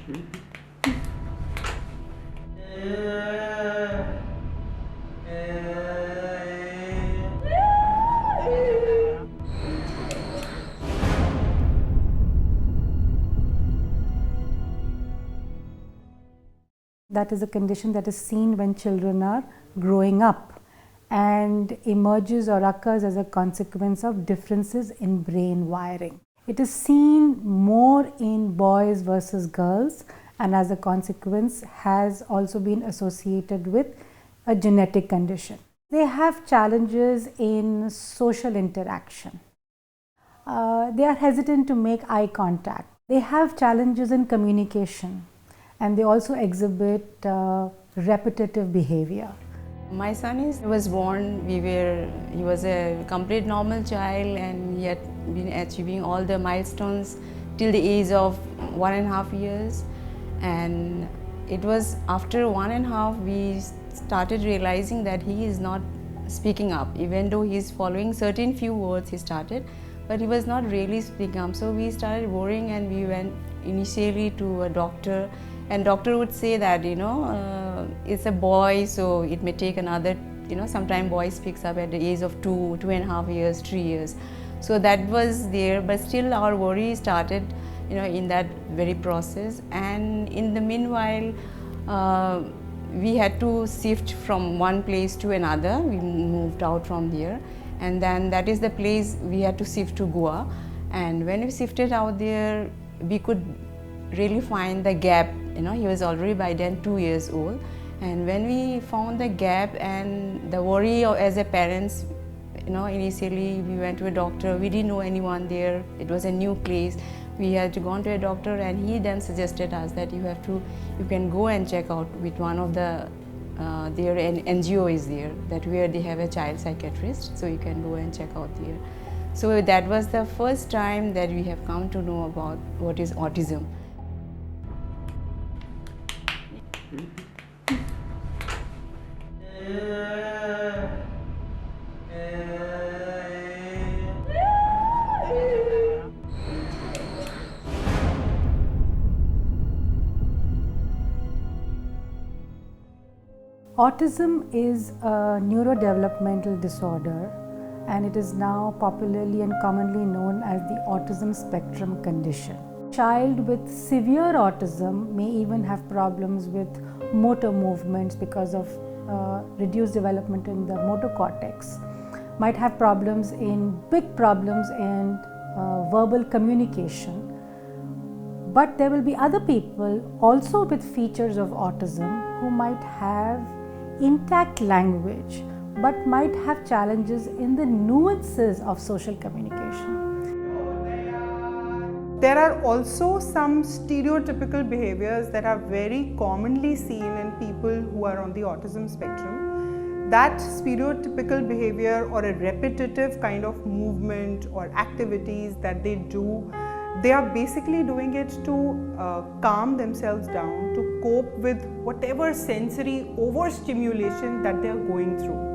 That is a condition that is seen when children are growing up and emerges or occurs as a consequence of differences in brain wiring. It is seen more in boys versus girls, and as a consequence has also been associated with a genetic condition. They have challenges in social interaction. They are hesitant to make eye contact. They have challenges in communication, and they also exhibit repetitive behavior. My son was born, he was a complete normal child, and he had been achieving all the milestones till the age of 1.5 years. And it was after 1.5 we started realizing that he is not speaking up, even though he is following certain few words he started, but he was not really speaking up. So we started worrying, and we went initially to a doctor, and doctor would say that it's a boy, so it may take another, sometimes boy speaks up at the age of 2.5 years, 3 years. So that was there, but still our worry started in that very process. And in the meanwhile, we had to shift from one place to another. We moved out from there, and then that is the place we had to shift to Goa. And when we shifted out there, we could really find the gap. He was already by then 2 years old, and when we found the gap and the worry as a parents, initially we went to a doctor. We didn't know anyone there. It was a new place. We had to go to a doctor, and he then suggested us that you can go and check out with one of the their NGO is there, that where they have a child psychiatrist, so you can go and check out there. So that was the first time that we have come to know about what is autism. Autism is a neurodevelopmental disorder, and it is now popularly and commonly known as the autism spectrum condition. Child with severe autism may even have problems with motor movements because of reduced development in the motor cortex, might have big problems in verbal communication. But there will be other people also with features of autism who might have intact language but might have challenges in the nuances of social communication. There are also some stereotypical behaviors that are very commonly seen in people who are on the autism spectrum. That stereotypical behavior or a repetitive kind of movement or activities that they do, they are basically doing it to calm themselves down, to cope with whatever sensory overstimulation that they are going through.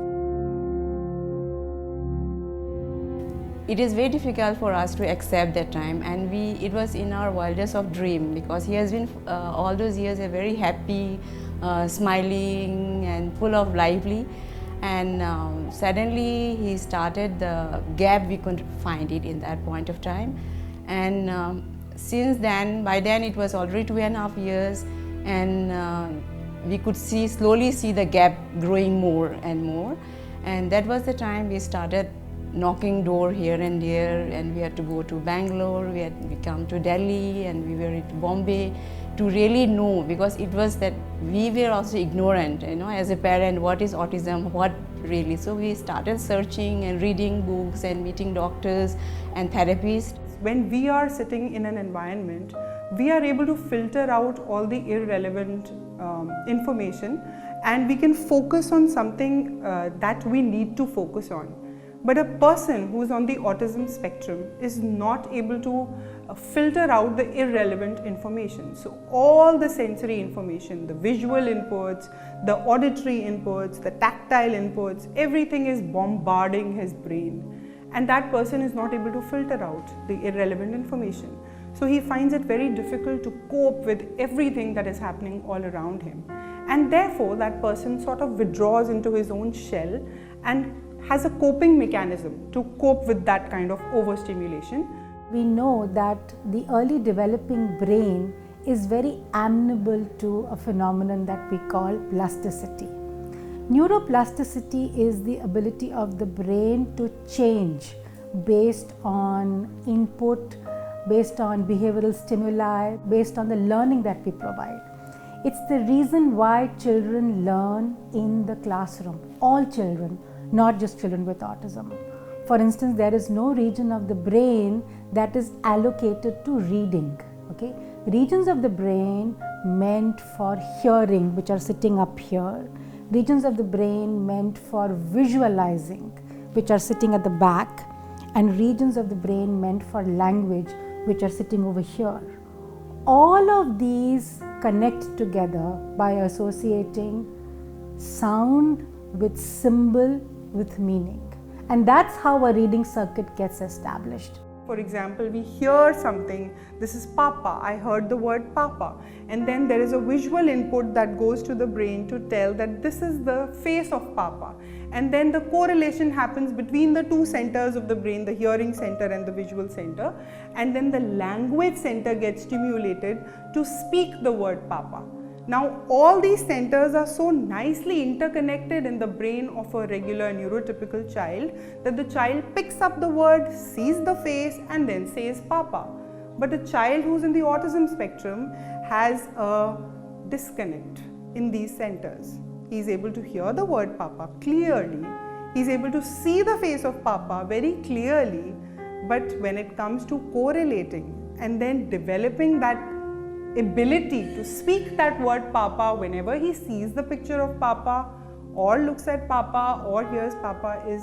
It is very difficult for us to accept that time, and it was in our wildest of dream, because he has been all those years a very happy, smiling and full of lively, and suddenly he started the gap. We couldn't find it in that point of time, and since then, by then it was already 2.5 years, and we could slowly see the gap growing more and more, and that was the time we started knocking door here and there, and we had to go to Bangalore, we come to Delhi, and we were in Bombay to really know, because it was that we were also ignorant, as a parent, what is autism, what really. So we started searching and reading books and meeting doctors and therapists. When we are sitting in an environment, we are able to filter out all the irrelevant information, and we can focus on something that we need to focus on. But a person who is on the autism spectrum is not able to filter out the irrelevant information. So all the sensory information, the visual inputs, the auditory inputs, the tactile inputs, everything is bombarding his brain. And that person is not able to filter out the irrelevant information. So he finds it very difficult to cope with everything that is happening all around him. And therefore, that person sort of withdraws into his own shell and has a coping mechanism to cope with that kind of overstimulation. We know that the early developing brain is very amenable to a phenomenon that we call plasticity. Neuroplasticity is the ability of the brain to change based on input, based on behavioral stimuli, based on the learning that we provide. It's the reason why children learn in the classroom, all children, not just children with autism. For instance, there is no region of the brain that is allocated to reading. Okay? Regions of the brain meant for hearing, which are sitting up here. Regions of the brain meant for visualizing, which are sitting at the back. And regions of the brain meant for language, which are sitting over here. All of these connect together by associating sound with symbol with meaning. And that's how a reading circuit gets established. For example, we hear something, this is Papa, I heard the word Papa, and then there is a visual input that goes to the brain to tell that this is the face of Papa. And then the correlation happens between the two centers of the brain, the hearing center and the visual center, and then the language center gets stimulated to speak the word Papa. Now, all these centers are so nicely interconnected in the brain of a regular neurotypical child that the child picks up the word, sees the face, and then says Papa. But a child who's in the autism spectrum has a disconnect in these centers. He's able to hear the word Papa clearly, he's able to see the face of Papa very clearly, but when it comes to correlating and then developing that ability to speak that word Papa whenever he sees the picture of Papa or looks at Papa or hears Papa is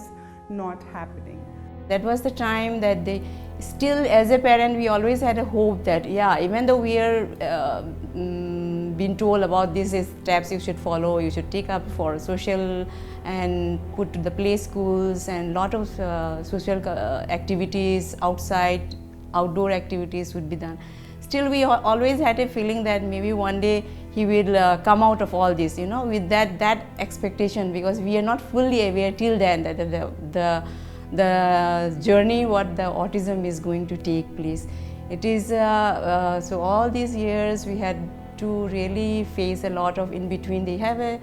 not happening. That was the time that they still, as a parent, we always had a hope that, yeah, even though we are being told about these steps you should follow, you should take up for social and put to the play schools and lot of social activities outside, outdoor activities would be done. Still, we always had a feeling that maybe one day he will come out of all this, you know, with that expectation, because we are not fully aware till then that the journey what the autism is going to take place. It is so all these years we had to really face a lot of in between. They have a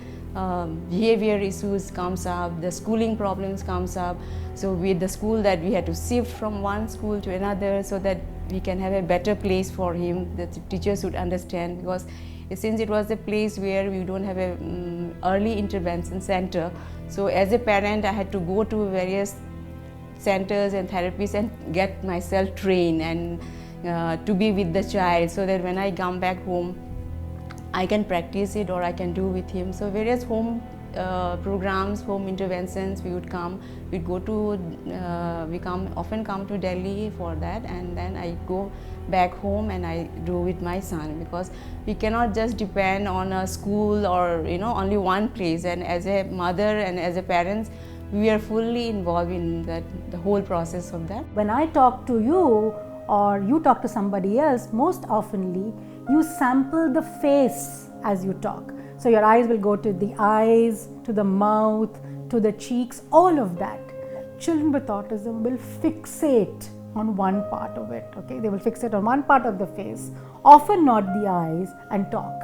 behavior issues comes up, the schooling problems comes up. So with the school that we had to shift from one school to another so that we can have a better place for him, that the teachers would understand, because since it was a place where we don't have a early intervention center, so as a parent I had to go to various centers and therapies and get myself trained and to be with the child, so that when I come back home I can practice it or I can do with him. So various home programs, home interventions, we would come, we'd go to, often come to Delhi for that, and then I go back home and I do with my son, because we cannot just depend on a school or, you know, only one place. And as a mother and as a parent, we are fully involved in that, the whole process of that. When I talk to you or you talk to somebody else, most oftenly you sample the face as you talk. So your eyes will go to the eyes, to the mouth, to the cheeks, all of that. Children with autism will fixate on one part of it, okay? They will fixate on one part of the face, often not the eyes, and talk,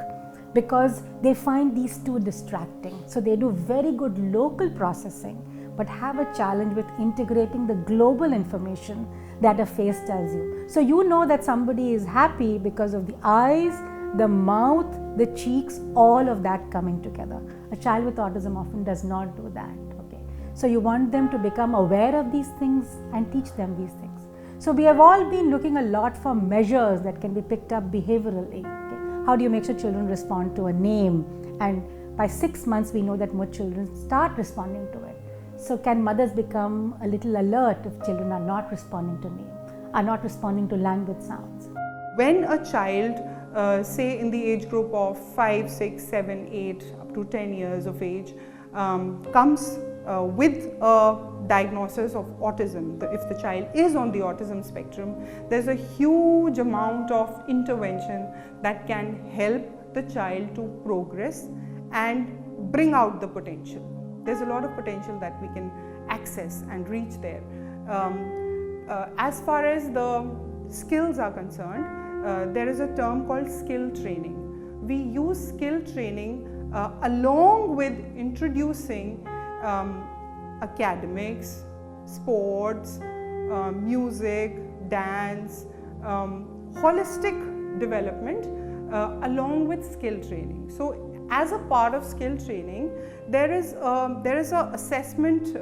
because they find these two distracting. So they do very good local processing, but have a challenge with integrating the global information that a face tells you. So you know that somebody is happy because of the eyes, the mouth, the cheeks, all of that coming together. A child with autism often does not do that, okay? So you want them to become aware of these things and teach them these things. So we have all been looking a lot for measures that can be picked up behaviorally, okay? How do you make sure children respond to a name? And by 6 months, we know that more children start responding to it. So can mothers become a little alert if children are not responding to name, are not responding to language sounds? When a child, say in the age group of 5, 6, 7, 8, up to 10 years of age, comes with a diagnosis of autism, if the child is on the autism spectrum, there's a huge amount of intervention that can help the child to progress and bring out the potential. There's a lot of potential that we can access and reach there. As far as the skills are concerned, there is a term called skill training. We use skill training along with introducing academics, sports, music, dance, holistic development along with skill training. So as a part of skill training, there is a assessment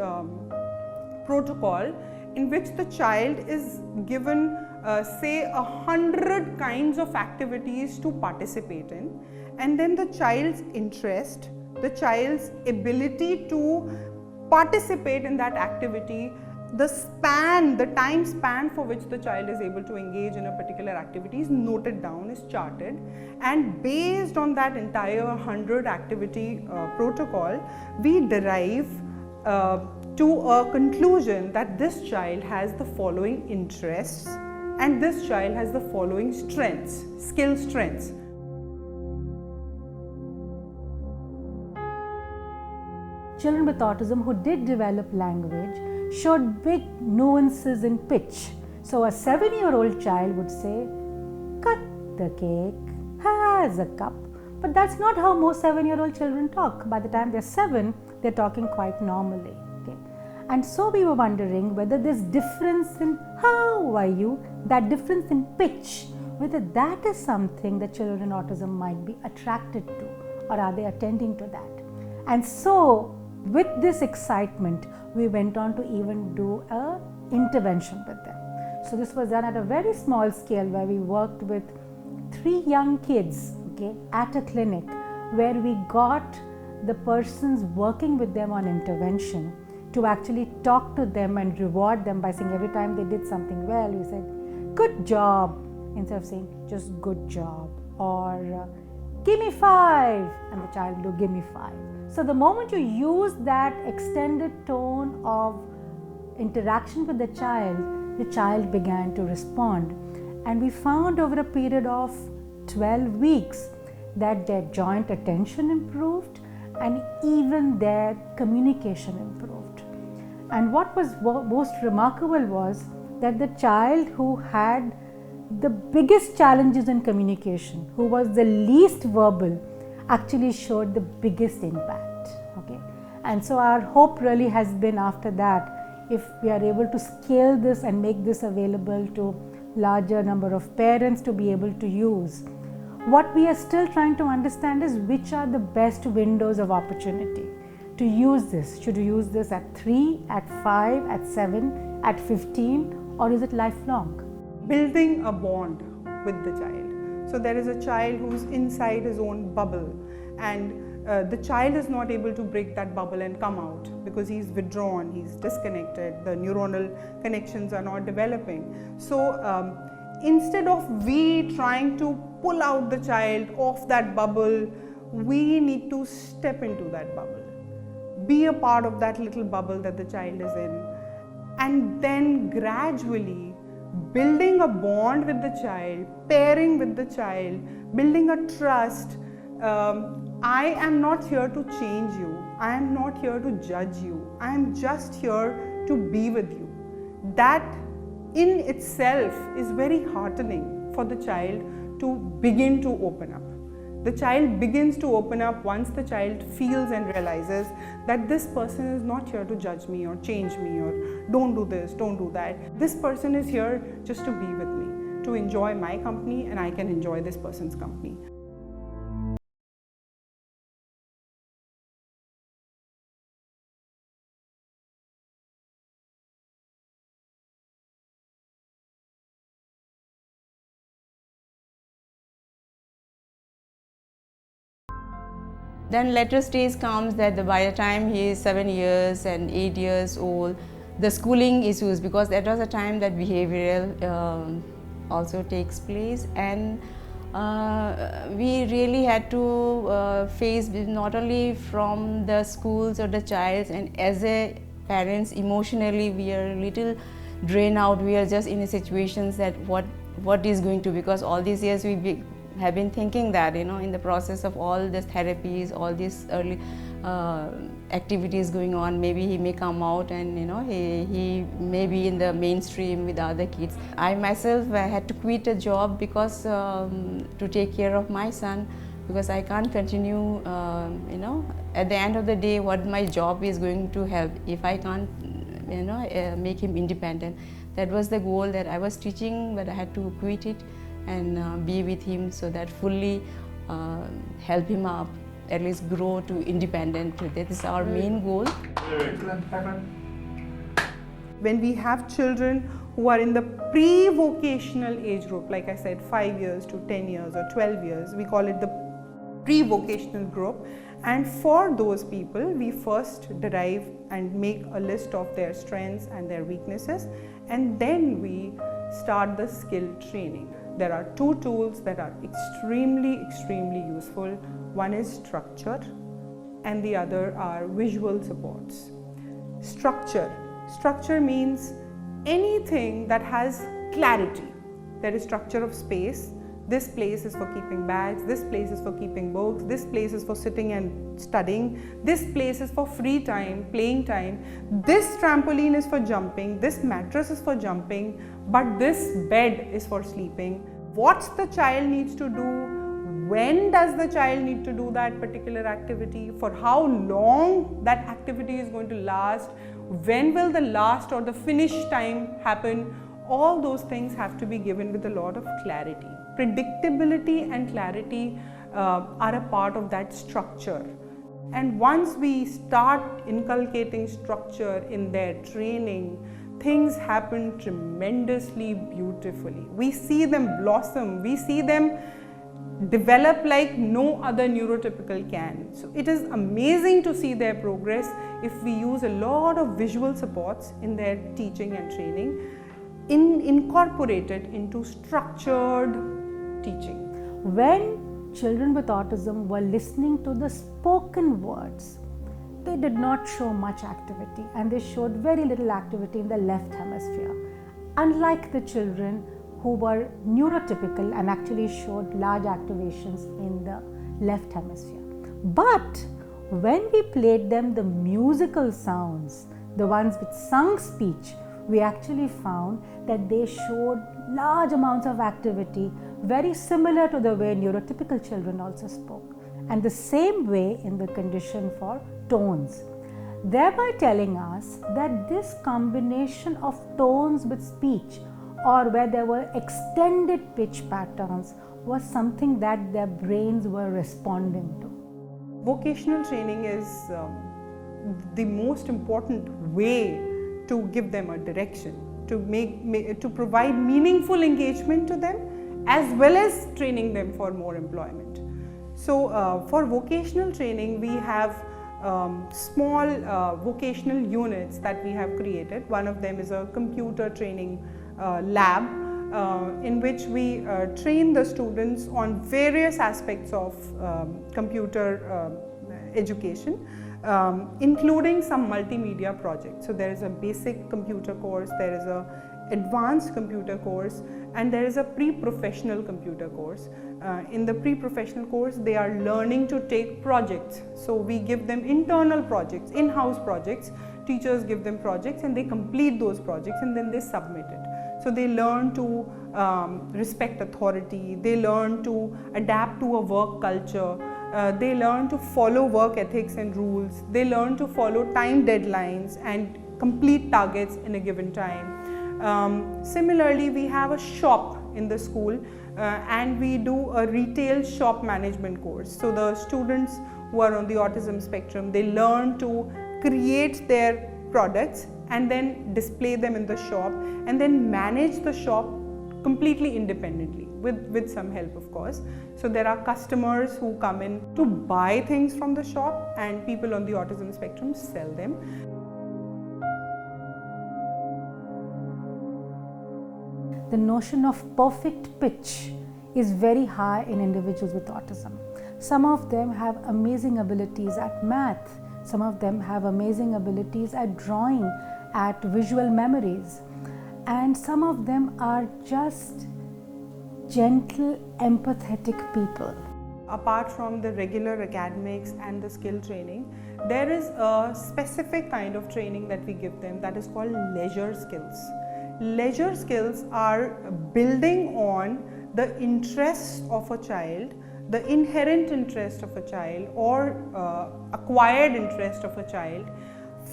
protocol in which the child is given say 100 kinds of activities to participate in, and then the child's interest, the child's ability to participate in that activity, the time span for which the child is able to engage in a particular activity is noted down, is charted, and based on that entire 100 activity protocol, we derive to a conclusion that this child has the following interests and this child has the following strengths, skill strengths. Children with autism who did develop language showed big nuances in pitch. So a 7-year-old child would say, cut the cake, has a cup. But that's not how most 7-year-old children talk. By the time they're 7, they're talking quite normally. Okay? And so we were wondering whether this difference in how are you, that difference in pitch, whether that is something that children in autism might be attracted to, or are they attending to that. And so with this excitement, we went on to even do an intervention with them. So this was done at a very small scale where we worked with 3 young kids, okay, at a clinic where we got the persons working with them on intervention to actually talk to them and reward them by saying every time they did something well, we said, good job, instead of saying just good job, or give me 5, and the child will do give me 5. So the moment you use that extended tone of interaction with the child began to respond. And we found over a period of 12 weeks that their joint attention improved and even their communication improved. And what was most remarkable was that the child who had the biggest challenges in communication, who was the least verbal, actually showed the biggest impact. Okay? And so our hope really has been after that, if we are able to scale this and make this available to larger number of parents to be able to use. What we are still trying to understand is which are the best windows of opportunity to use this. Should you use this at 3, at 5, at 7, at 15, or is it lifelong? Building a bond with the child. So there is a child who's inside his own bubble, and the child is not able to break that bubble and come out because he's withdrawn, he's disconnected, the neuronal connections are not developing. So instead of we trying to pull out the child off that bubble, we need to step into that bubble, be a part of that little bubble that the child is in, and then gradually building a bond with the child, pairing with the child, building a trust. I am not here to change you. I am not here to judge you. I am just here to be with you. That in itself is very heartening for the child to begin to open up. The child begins to open up once the child feels and realizes that this person is not here to judge me or change me or don't do this, don't do that. This person is here just to be with me, to enjoy my company, and I can enjoy this person's company. Then later stage comes that by the time he is 7 years and 8 years old, the schooling issues, because that was a time that behavioral also takes place, and we really had to face not only from the schools or the child, and as a parents emotionally we are a little drained out. We are just in a situations that what is going to, because all these years have been thinking that, you know, in the process of all these therapies, all these early activities going on, maybe he may come out and, you know, he may be in the mainstream with the other kids. I myself had to quit a job because to take care of my son, because I can't continue, you know, at the end of the day what my job is going to help if I can't, you know, make him independent. That was the goal that I was teaching, but I had to quit it and be with him so that fully help him up, at least grow to independent. That is our main goal. When we have children who are in the pre-vocational age group, like I said, 5 years to 10 years or 12 years, we call it the pre-vocational group. And for those people, we first derive and make a list of their strengths and their weaknesses, and then we start the skill training. There are two tools that are extremely useful. One is structure and the other are visual supports. Structure means anything that has clarity. There is structure of space. This place is for keeping bags, this place is for keeping books, this place is for sitting and studying, this place is for free time, playing time, this trampoline is for jumping, this mattress is for jumping, but this bed is for sleeping. What the child needs to do, when does the child need to do that particular activity, for how long that activity is going to last, when will the last or the finish time happen, all those things have to be given with a lot of clarity. Predictability and clarity are a part of that structure. And once we start inculcating structure in their training, things happen tremendously beautifully. We see them blossom, we see them develop like no other neurotypical can. So it is amazing to see their progress if we use a lot of visual supports in their teaching and training, incorporated into structured teaching. When children with autism were listening to the spoken words, they did not show much activity, and they showed very little activity in the left hemisphere, unlike the children who were neurotypical and actually showed large activations in the left hemisphere. But when we played them the musical sounds, the ones with sung speech, we actually found that they showed large amounts of activity, very similar to the way neurotypical children also spoke, and the same way in the condition for tones, thereby telling us that this combination of tones with speech, or where there were extended pitch patterns, was something that their brains were responding to. Vocational training is the most important way to give them a direction, to provide meaningful engagement to them, as well as training them for more employment. So for vocational training, we have small vocational units that we have created. One of them is a computer training lab in which we train the students on various aspects of computer education, including some multimedia projects. So there is a basic computer course, there is a advanced computer course, and there is a pre-professional computer course. In the pre-professional course, they are learning to take projects. So we give them internal projects, in-house projects. Teachers give them projects and they complete those projects and then they submit it. So they learn to respect authority, they learn to adapt to a work culture, they learn to follow work ethics and rules, they learn to follow time deadlines and complete targets in a given time. Similarly, we have a shop in the school and we do a retail shop management course. So the students who are on the autism spectrum, they learn to create their products and then display them in the shop and then manage the shop completely independently with some help, of course. So there are customers who come in to buy things from the shop and people on the autism spectrum sell them. The notion of perfect pitch is very high in individuals with autism. Some of them have amazing abilities at math, Some of them have amazing abilities at drawing, at visual memories. And some of them are just gentle, empathetic people. Apart from the regular academics and the skill training, there is a specific kind of training that we give them that is called leisure skills. Leisure skills are building on the interest of a child, the inherent interest of a child or acquired interest of a child,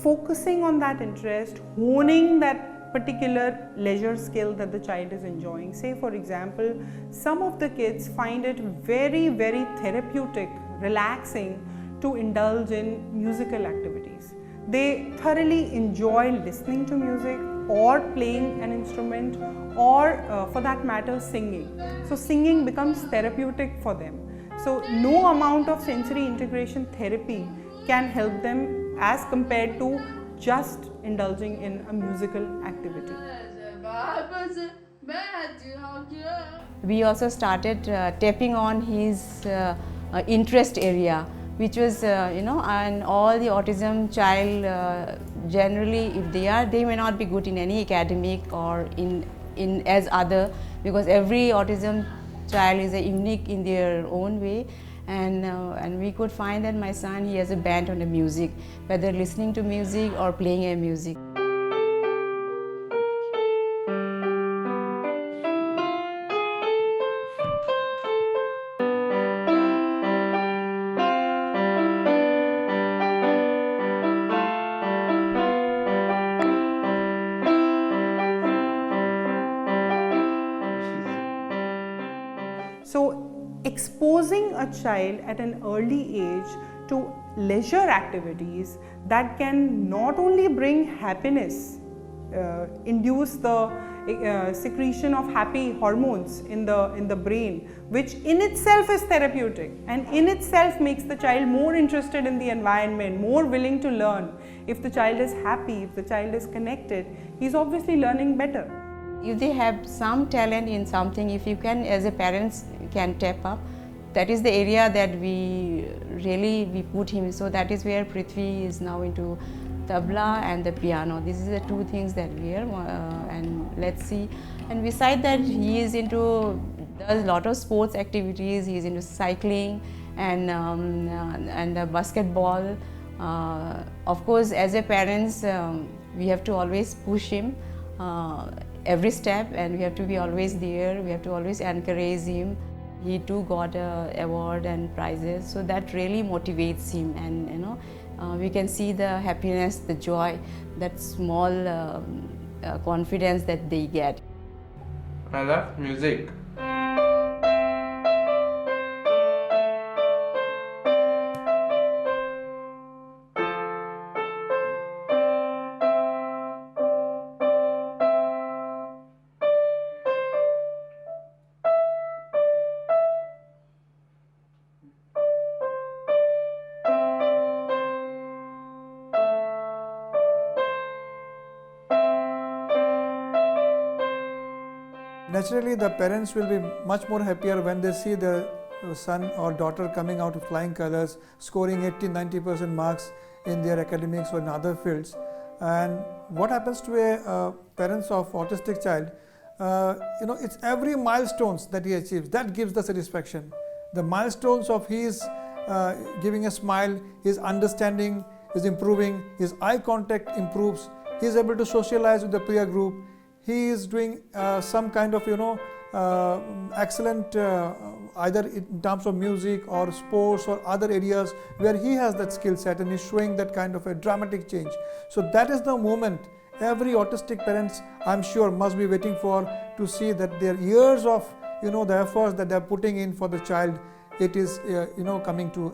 focusing on that interest, honing that particular leisure skill that the child is enjoying. Say for example, some of the kids find it very, very therapeutic, relaxing to indulge in musical activities. They thoroughly enjoy listening to music or playing an instrument or for that matter singing. So singing becomes therapeutic for them. So no amount of sensory integration therapy can help them as compared to just indulging in a musical activity. We also started tapping on his interest area, which was, and all the autism child generally, if they may not be good in any academic or in as other, because every autism child is unique in their own way. And we could find that my son, he has a bent on the music, whether listening to music or playing a music. So exposing a child at an early age to leisure activities that can not only bring happiness, induce the secretion of happy hormones in the brain, which in itself is therapeutic and in itself makes the child more interested in the environment, more willing to learn. If the child is happy, if the child is connected, he's obviously learning better. If they have some talent in something, if you can, as a parents, can tap up, that is the area that we put him. So that is where Prithvi is now into tabla and the piano. These are the two things that we are, and let's see. And beside that, he is into, does a lot of sports activities. He is into cycling and basketball. Of course, as a parents, we have to always push him every step, and we have to be always there. We have to always encourage him. He too got an award and prizes, so that really motivates him, and we can see the happiness, the joy, that small confidence that they get. I love music. Naturally, the parents will be much more happier when they see their son or daughter coming out with flying colors, scoring 80-90% marks in their academics or in other fields. And what happens to a parents of autistic child, it's every milestones that he achieves that gives the satisfaction. The milestones of his giving a smile, his understanding is improving, his eye contact improves, he is able to socialize with the peer group. He is doing some kind of, excellent either in terms of music or sports or other areas where he has that skill set and is showing that kind of a dramatic change. So that is the moment every autistic parents, I'm sure, must be waiting for, to see that their years of, the efforts that they are putting in for the child, it is, coming to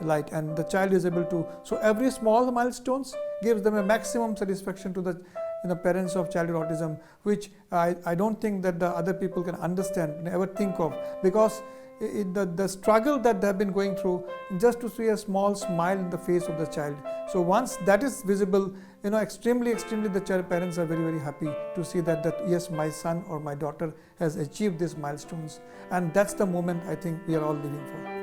light, and the child is able to. So every small milestones gives them a maximum satisfaction to the parents of child with autism, which I don't think that the other people can understand, ever think of, because the struggle that they have been going through, just to see a small smile in the face of the child. So once that is visible, extremely the child parents are very, very happy to see that yes, my son or my daughter has achieved these milestones, and that's the moment I think we are all living for.